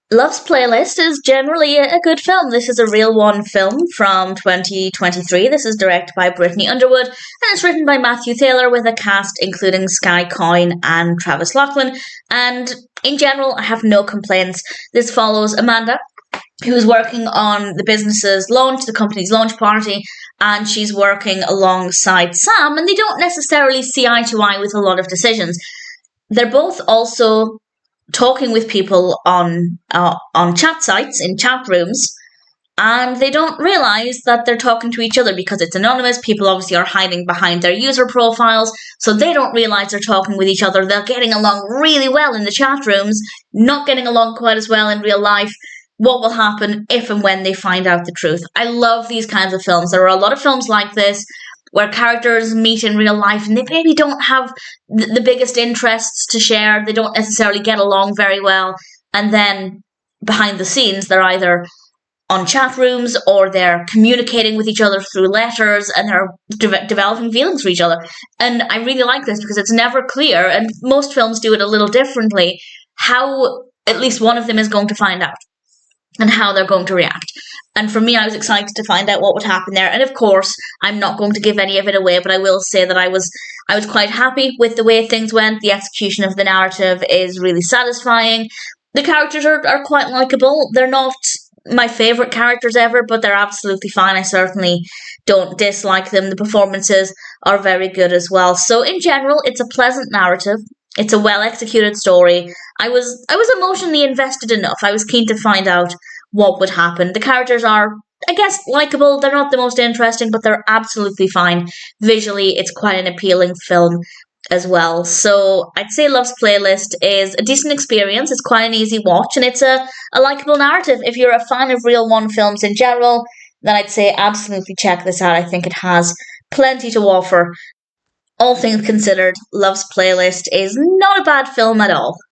Love's Playlist is generally a good film. This is a Real One film from 2023. This is directed by Brittany Underwood and it's written by Matthew Thaler with a cast including Skye Coyne and Travis Laughlin. And in general, I have no complaints. This follows Amanda, who's working on the business's launch, the company's launch party, and she's working alongside Sam, and they don't necessarily see eye to eye with a lot of decisions. They're both also talking with people on chat sites, in chat rooms, and they don't realize that they're talking to each other because it's anonymous. People obviously are hiding behind their user profiles, so they don't realize they're talking with each other. They're getting along really well in the chat rooms, not getting along quite as well in real life. What will happen if and when they find out the truth? I love these kinds of films. There are a lot of films like this where characters meet in real life and they maybe don't have the biggest interests to share. They don't necessarily get along very well. And then behind the scenes, they're either on chat rooms or they're communicating with each other through letters and they're developing feelings for each other. And I really like this because it's never clear, and most films do it a little differently, how at least one of them is going to find out and how they're going to react. And for me, I was excited to find out what would happen there. And of course, I'm not going to give any of it away, but I will say that I was quite happy with the way things went. The execution of the narrative is really satisfying. The characters are quite likable. They're not my favourite characters ever, but they're absolutely fine. I certainly don't dislike them. The performances are very good as well. So in general, it's a pleasant narrative. It's a well-executed story. I was emotionally invested enough. I was keen to find out what would happen. The characters are, I guess, likable. They're not the most interesting, but they're absolutely fine. Visually, it's quite an appealing film as well. So I'd say Love's Playlist is a decent experience. It's quite an easy watch, and it's a likable narrative. If you're a fan of Real One films in general, then I'd say absolutely check this out. I think it has plenty to offer. All things considered, Love's Playlist is not a bad film at all.